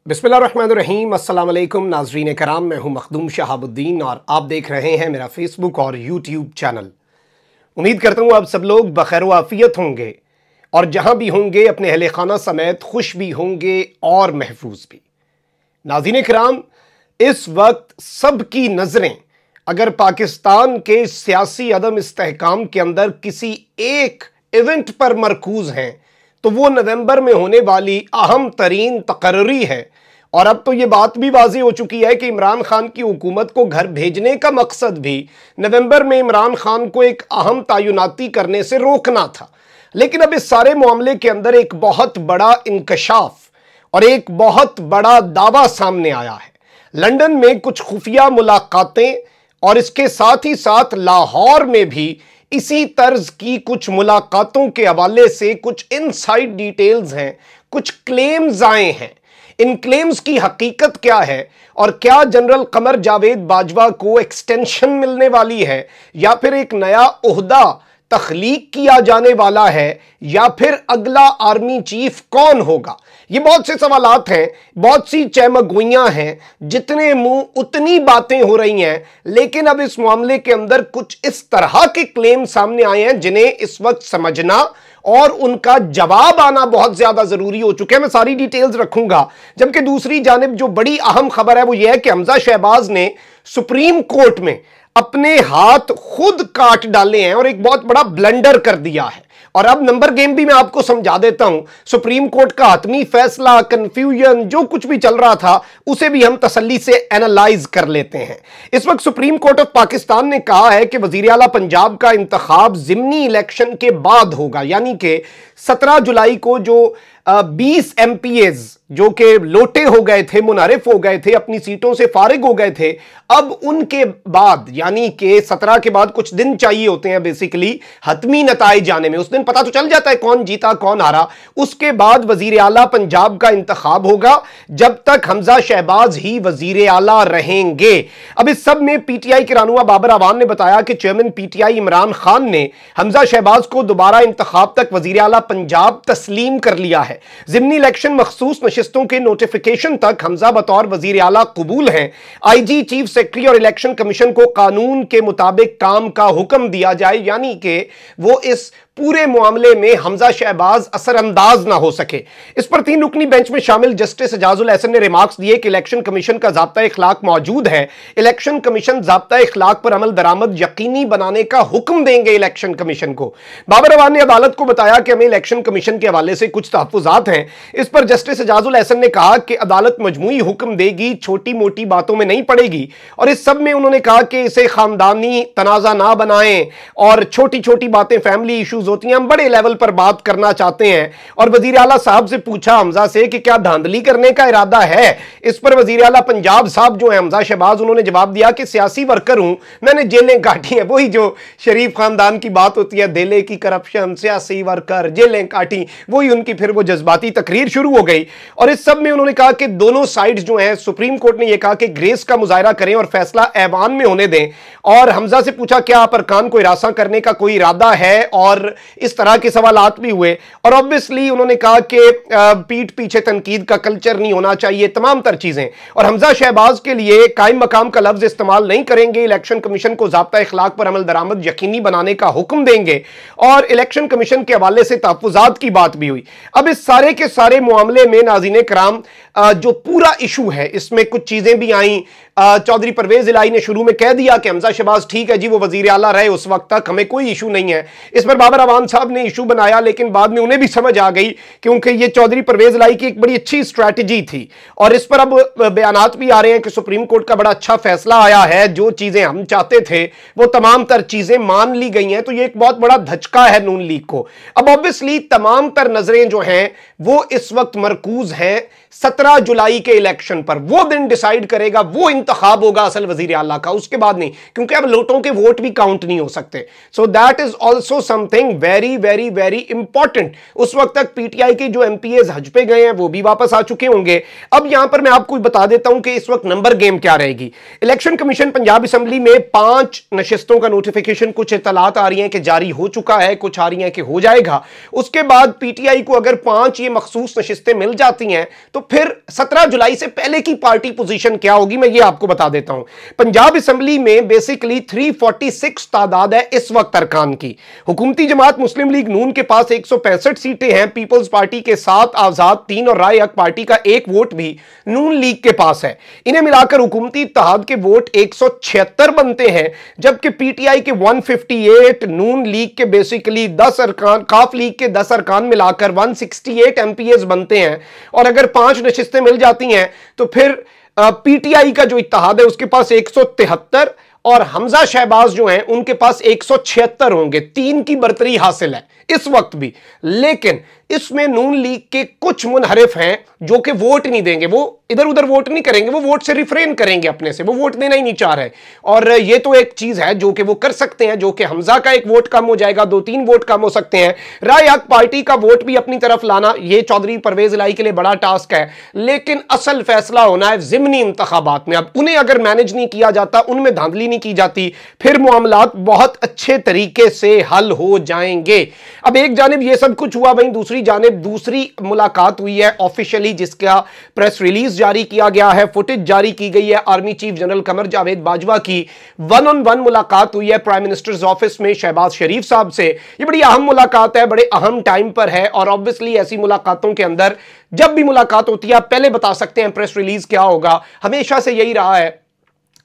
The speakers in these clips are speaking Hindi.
बिस्मिल्लाहिर्रहमानिर्रहीम। अस्सलाम वालेकुम नाज़रीन कराम, मैं हूं मखदूम शहाबुद्दीन और आप देख रहे हैं मेरा फेसबुक और यूट्यूब चैनल। उम्मीद करता हूं आप सब लोग बखैर व आफियत होंगे और जहां भी होंगे अपने अहले खाना समेत खुश भी होंगे और महफूज भी। नाज़रीन कराम, इस वक्त सबकी नज़रें अगर पाकिस्तान के सियासी अदम इस्तेहकाम के अंदर किसी एक इवेंट पर मरकूज हैं तो वो नवंबर में होने वाली अहम तरीन तकर्री है। और अब तो ये बात भी वाज़ेह हो चुकी है कि इमरान खान की हुकूमत को घर भेजने का मकसद भी नवंबर में इमरान खान को एक अहम तयनाती करने से रोकना था। लेकिन अब इस सारे मामले के अंदर एक बहुत बड़ा इंकशाफ और एक बहुत बड़ा दावा सामने आया है। लंदन में कुछ खुफिया मुलाकातें और इसके साथ ही साथ लाहौर में भी इसी तर्ज की कुछ मुलाकातों के हवाले से कुछ इनसाइड डिटेल्स हैं, कुछ क्लेम्स आए हैं। इन क्लेम्स की हकीकत क्या है और क्या जनरल कमर जावेद बाजवा को एक्सटेंशन मिलने वाली है या फिर एक नया ओहदा तख्लीक किया जाने वाला है या फिर अगला आर्मी चीफ कौन होगा, ये बहुत से सवालात हैं, बहुत सी चहमगोइयां हैं, जितने मुंह उतनी बातें हो रही हैं। लेकिन अब इस मामले के अंदर कुछ इस तरह के क्लेम सामने आए हैं जिन्हें इस वक्त समझना और उनका जवाब आना बहुत ज्यादा जरूरी हो चुके हैं। मैं सारी डिटेल्स रखूंगा। जबकि दूसरी जानिब जो बड़ी अहम खबर है वो यह है कि हमजा शहबाज ने सुप्रीम कोर्ट में अपने हाथ खुद काट डाले हैं और एक बहुत बड़ा ब्लंडर कर दिया है। और अब नंबर गेम भी मैं आपको समझा देता हूं। सुप्रीम कोर्ट का हतमी फैसला, कंफ्यूजन, जो कुछ भी चल रहा था उसे भी हम तसल्ली से एनालाइज कर लेते हैं। इस वक्त सुप्रीम कोर्ट ऑफ पाकिस्तान ने कहा है कि वजीर आला पंजाब का इंतखाब जिमनी इलेक्शन के बाद होगा, यानी कि 17 जुलाई को जो 20 MPAs जो कि लोटे हो गए थे, मुनारिफ हो गए थे, अपनी सीटों से फारिग हो गए थे, अब उनके बाद यानी कि 17 के बाद कुछ दिन चाहिए होते हैं बेसिकली हतमी नताइज जाने में। उस दिन पता तो चल जाता है कौन जीता कौन हारा। उसके बाद वजीर आला पंजाब का इंतखाब होगा, जब तक हमजा शहबाज ही वजीर आला रहेंगे। अब इस सब में पीटीआई के रहनुमा बाबर अवान ने बताया कि चेयरमैन पीटीआई इमरान खान ने हमजा शहबाज को दोबारा इंतखाब तक वजीर आला पंजाब तस्लीम कर लिया है। जिमनी इलेक्शन मखसूस नशिस्तों के नोटिफिकेशन तक हमजा बतौर वजीर आला कबूल हैं। आईजी, चीफ सेक्रेटरी और इलेक्शन कमीशन को कानून के मुताबिक काम का हुक्म दिया जाए, यानी कि वो इस पूरे मामले में हमजा शहबाज असरअंदाज ना हो सके। इस पर 3 रुकनी बेंच में शामिल जस्टिस एजाजुल एहसन ने रिमार्क्स दिए कि इलेक्शन कमीशन का ज़ाब्ता इखलाक मौजूद है। इलेक्शन कमीशन ज़ाब्ता इखलाक पर अमल दरामद यकीनी बनाने का हुक्म देंगे इलेक्शन कमीशन को। बाबर अवान ने अदालत को बताया कि हमें इलेक्शन कमीशन के हवाले से कुछ तहफ्फुज़ात हैं। इस पर जस्टिस एजाजुल एहसन ने कहा कि अदालत मजमूई हुक्म देगी, छोटी मोटी बातों में नहीं पड़ेगी। और इस सब में उन्होंने कहा कि इसे खानदानी तनाज़ा ना बनाएं और छोटी छोटी बातें, फैमिली इशूज होती हैं, हम बड़े लेवल पर बात करना चाहते हैं। और वजीर आला साहब से पूछा हमजा से कि क्या धांधली करने का इरादा है। इस पर वजीर आला पंजाब साहब जो है हमजा शहबाज, उन्होंने जवाब दिया कि सियासी वर्कर हूं, मैंने जेलें काटी हैं। वही जो शरीफ खानदान की बात होती है, दिले की करप्शन, सियासी वर्कर, जेलें काटी, वही उनकी फिर वो जज्बाती तकरीर शुरू हो गई। और इस सब में उन्होंने कहा कि दोनों साइड्स जो हैं, सुप्रीम कोर्ट ने यह कहा कि ग्रेस का मुजाहरा करें और फैसला ऐवान में होने दें। और हमजा से पूछा क्या आप अरकान को हिरासा करने का कोई इरादा है, और इस तरह के सवालात भी हुए। और ऑब्वियसली उन्होंने कहा कि पीठ पीछे तनकीद का कल्चर नहीं होना चाहिए, तमाम तर चीजें। और हमजा शहबाज के लिए कायम मकाम का लफ्ज इस्तेमाल नहीं करेंगे, इलेक्शन कमीशन को ज़ाब्ता इखलाक पर अमल दरामद यकीनी बनाने का हुक्म देंगे। और इलेक्शन कमीशन के हवाले से तहफ्फुज़ात की बात भी हुई। अब इस सारे के सारे मामले में नाज़रीन कराम जो पूरा इशू है, इसमें कुछ चीजें भी आई। चौधरी परवेज इलाही ने शुरू में कह दिया कि हमजा शहबाज ठीक है जी, वो वजीर आला रहे उस वक्त तक, हमें कोई इशू नहीं है। इस पर बाबर अवान साहब ने इशू बनाया, लेकिन बाद में उन्हें भी समझ आ गई क्योंकि ये चौधरी परवेज इलाही की एक बड़ी अच्छी स्ट्रैटेजी थी। और इस पर अब बयानात भी आ रहे हैं कि सुप्रीम कोर्ट का बड़ा अच्छा फैसला आया है, जो चीजें हम चाहते थे वो तमाम तर चीजें मान ली गई हैं। तो ये एक बहुत बड़ा धचका है नून लीग को। अब ऑब्वियसली तमाम तर नजरें जो हैं वो इस वक्त मरकूज हैं 17 जुलाई के इलेक्शन पर। वो दिन डिसाइड करेगा, वो इंतखाब होगा असल वजीर आला का, उसके बाद नहीं, क्योंकि अब लोटों के वोट भी काउंट नहीं हो सकते। So that is also something very very very important. उस वक्त तक पीटीआई के जो एमपीएस हज पे गए हैं वो भी वापस आ चुके होंगे। अब यहां पर मैं आपको बता देता हूं कि इस वक्त नंबर गेम क्या रहेगी। इलेक्शन कमीशन पंजाब असेंबली में 5 नशिस्तों का नोटिफिकेशन, कुछ इत्तलात आ रही हैं कि जारी हो चुका है, कुछ आ रही हैं कि हो जाएगा। उसके बाद पीटीआई को अगर 5 ये मखसूस नशिस्तें मिल जाती हैं तो फिर 17 जुलाई से पहले की पार्टी पोजीशन क्या होगी, मैं ये आपको बता देता हूं। पंजाब असेंबली में बेसिकली 346 तादाद है इस वक्त अरकान की। हुकूमती जमात मुस्लिम लीग नून के पास 165 सीटें हैं, पीपल्स पार्टी के 7, आजाद 3 और राय हक पार्टी का 1 वोट भी नून लीग के पास है। इन्हें मिलाकर हुकूमती इत्तेहाद के वोट 176 बनते हैं, जबकि पीटीआई के 158, नून लीग के बेसिकली 10 अरकान, काफ लीग के 10 अरकान मिलाकर 168 एमपीएस बनते हैं। और अगर 5 नशिस्तें मिल जाती हैं तो फिर पीटीआई का जो इत्तेहाद है उसके पास 173 और हमजा शहबाज जो हैं उनके पास 176 होंगे। 3 की बर्तरी हासिल है इस वक्त भी। लेकिन इसमें नून लीग के कुछ मुनहरिफ हैं जो कि वोट नहीं देंगे, वो इधर उधर वोट नहीं करेंगे, वो वोट से रिफ्रेन करेंगे, अपने से वो वोट देना ही नहीं चाह रहे। और ये तो एक चीज है जो कि वो कर सकते हैं, जो कि हमजा का 1 वोट कम हो जाएगा, 2-3 वोट कम हो सकते हैं। राय हक पार्टी का वोट भी अपनी तरफ लाना ये चौधरी परवेज इलाही के लिए बड़ा टास्क है, लेकिन असल फैसला होना है जिमनी इंतखाबात में। अब उन्हें अगर मैनेज नहीं किया जाता, उनमें धांधली नहीं की जाती, फिर मामलात बहुत अच्छे तरीके से हल हो जाएंगे। अब एक जानिब ये सब कुछ हुआ, वहीं दूसरी जानिब दूसरी मुलाकात हुई है ऑफिशियली, जिसका प्रेस रिलीज जारी किया गया है, फुटेज जारी की गई है। Army chief general Qamar Javed Bajwa की 1-on-1 मुलाकात हुई है प्राइम मिनिस्टर्स ऑफिस में शहबाज शरीफ साहब से। ये बड़ी अहम मुलाकात है, बड़े अहम टाइम पर है। और ऑब्वियसली ऐसी मुलाकातों के अंदर जब भी मुलाकात होती है आप पहले बता सकते हैं प्रेस रिलीज क्या होगा। हमेशा से यही रहा है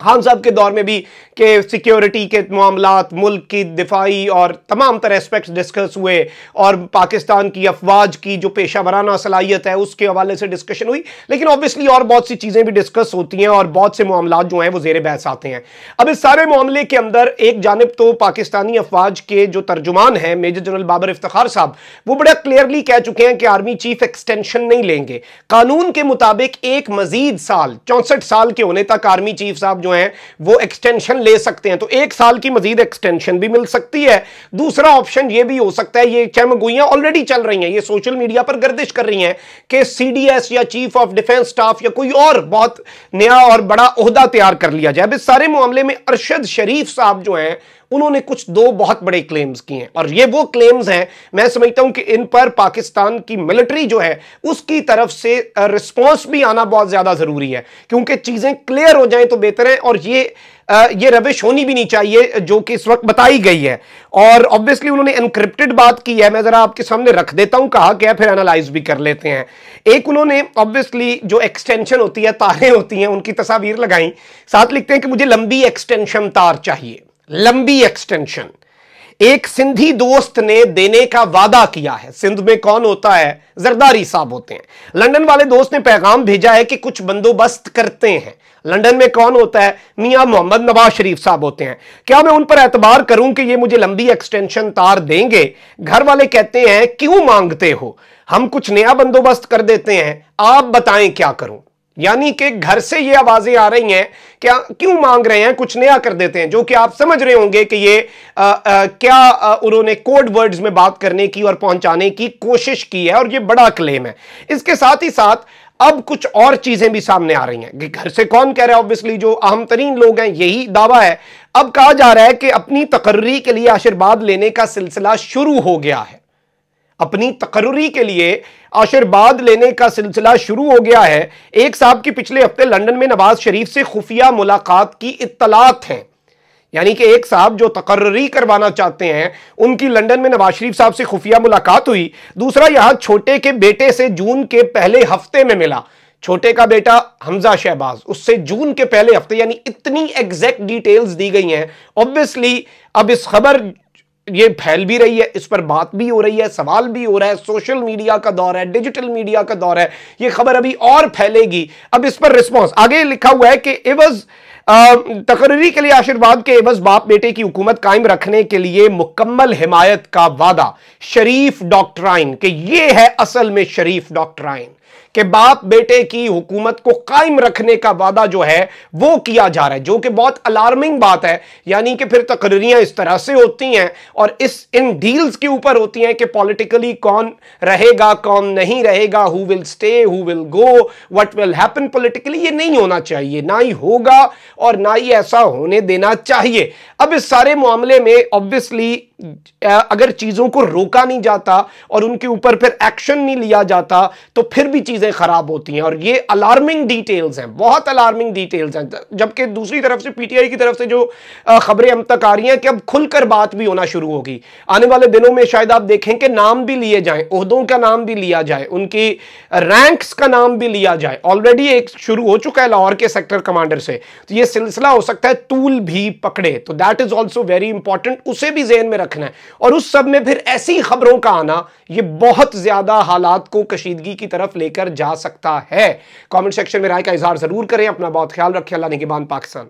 खान साहब के दौर में भी कि सिक्योरिटी के मामलात, मुल्क की दिफाई और तमाम तरह एस्पेक्ट्स डिस्कस हुए, और पाकिस्तान की अफवाज की जो पेशा वराना सलाहियत है उसके हवाले से डिस्कशन हुई। लेकिन ऑब्वियसली और बहुत सी चीज़ें भी डिस्कस होती हैं और बहुत से मामलात जो हैं वो ज़ेर बहस आते हैं। अब इस सारे मामले के अंदर एक जानिब तो पाकिस्तानी अफवाज के जो तर्जुमान हैं मेजर जनरल बाबर इफ्तिखार साहब, वो बड़ा क्लियरली कह चुके हैं कि आर्मी चीफ एक्सटेंशन नहीं लेंगे। कानून के मुताबिक एक मजीद साल, 64 साल के होने तक आर्मी चीफ साहब जो हैं वो एक्सटेंशन ले सकते हैं, तो 1 साल की मजीद एक्सटेंशन भी मिल सकती है। दूसरा ऑप्शन ये भी हो सकता है, ये चमगोइयां ऑलरेडी चल रही हैं, ये सोशल मीडिया पर गर्दिश कर रही हैं कि सीडीएस या चीफ ऑफ डिफेंस स्टाफ या कोई और बहुत नया और बड़ा ओहदा तैयार कर लिया जाए। इस सारे मामले में अरशद शरीफ साहब जो हैं उन्होंने कुछ 2 बहुत बड़े क्लेम्स किए हैं, और ये वो क्लेम्स हैं मैं समझता हूं कि इन पर पाकिस्तान की मिलिट्री जो है उसकी तरफ से रिस्पॉन्स भी आना बहुत ज्यादा जरूरी है, क्योंकि चीजें क्लियर हो जाएं तो बेहतर है। और ये रविश होनी भी नहीं चाहिए जो कि इस वक्त बताई गई है। और ऑब्वियसली उन्होंने एनक्रिप्टेड बात की है, मैं जरा आपके सामने रख देता हूं कहा क्या, फिर एनालाइज भी कर लेते हैं। एक उन्होंने ऑब्वियसली जो एक्सटेंशन होती है, तारें होती हैं, उनकी तस्वीर लगाई, साथ लिखते हैं कि मुझे लंबी एक्सटेंशन तार चाहिए, लंबी एक्सटेंशन। एक सिंधी दोस्त ने देने का वादा किया है। सिंध में कौन होता है? जरदारी साहब होते हैं। लंदन वाले दोस्त ने पैगाम भेजा है कि कुछ बंदोबस्त करते हैं। लंदन में कौन होता है? मियां मोहम्मद नवाज शरीफ साहब होते हैं। क्या मैं उन पर एतबार करूं कि ये मुझे लंबी एक्सटेंशन तार देंगे? घर वाले कहते हैं क्यों मांगते हो, हम कुछ नया बंदोबस्त कर देते हैं, आप बताएं क्या करूं। यानी कि घर से ये आवाजें आ रही हैं, क्या क्यों मांग रहे हैं, कुछ नया कर देते हैं, जो कि आप समझ रहे होंगे कि ये उन्होंने कोड वर्ड्स में बात करने की और पहुंचाने की कोशिश की है, और ये बड़ा क्लेम है। इसके साथ ही साथ अब कुछ और चीजें भी सामने आ रही हैं कि घर से कौन कह रहा है, ऑब्वियसली जो अहम तरीन लोग हैं यही दावा है। अब कहा जा रहा है कि अपनी तकर्री के लिए आशीर्वाद लेने का सिलसिला शुरू हो गया है। अपनी तकर्री के लिए आशीर्वाद लेने का सिलसिला शुरू हो गया है। एक साहब की पिछले हफ्ते लंदन में नवाज शरीफ से खुफिया मुलाकात की इत्तलात हैं, यानी कि एक साहब जो तकर्री करवाना चाहते हैं उनकी लंदन में नवाज शरीफ साहब से खुफिया मुलाकात हुई। दूसरा, यहां छोटे के बेटे से जून के पहले हफ्ते में मिला। छोटे का बेटा हमजा शहबाज, उससे जून के पहले हफ्ते, यानी इतनी एग्जैक्ट डिटेल्स दी गई हैं। ऑब्वियसली अब इस खबर ये फैल भी रही है, इस पर बात भी हो रही है, सवाल भी हो रहा है, सोशल मीडिया का दौर है, डिजिटल मीडिया का दौर है, ये खबर अभी और फैलेगी। अब इस पर रिस्पॉन्स आगे लिखा हुआ है कि एवज तकर्री के लिए आशीर्वाद के एवज बाप बेटे की हुकूमत कायम रखने के लिए मुकम्मल हिमायत का वादा, शरीफ डॉक्ट्राइन, कि ये है असल में शरीफ डॉक्ट्राइन, कि बाप बेटे की हुकूमत को कायम रखने का वादा जो है वो किया जा रहा है, जो कि बहुत अलार्मिंग बात है। यानी कि फिर तकरीरियां इस तरह से होती हैं और इन डील्स के ऊपर होती हैं कि पॉलिटिकली कौन रहेगा कौन नहीं रहेगा, who will stay who will go, what will happen politically. ये नहीं होना चाहिए, ना ही होगा और ना ही ऐसा होने देना चाहिए। अब इस सारे मामले में ऑब्वियसली अगर चीजों को रोका नहीं जाता और उनके ऊपर फिर एक्शन नहीं लिया जाता तो फिर भी चीजें खराब होती हैं। और ये अलार्मिंग डिटेल्स हैं, बहुत अलार्मिंग डिटेल्स हैं। जबकि दूसरी तरफ से पीटीआई की तरफ से जो खबरें हम तक आ रही हैं कि अब खुलकर बात भी होना शुरू होगी। आने वाले दिनों में शायद आप देखें कि नाम भी लिए जाएं, ओहदों का नाम भी लिया जाए, उनकी रैंक्स का नाम भी लिया जाए। ऑलरेडी एक शुरू हो चुका है लाहौर के सेक्टर कमांडर से, तो ये सिलसिला हो सकता है तूल भी पकड़े। तो that is also very important, उसे भी ज़हन में रखना है। और उस सब में फिर ऐसी खबरों का आना ये बहुत ज्यादा हालात को कशीदगी की तरफ लेकर जा सकता है। कमेंट सेक्शन में राय का इजहार जरूर करें। अपना बहुत ख्याल रखें। अल्लाह निगहबान पाकिस्तान।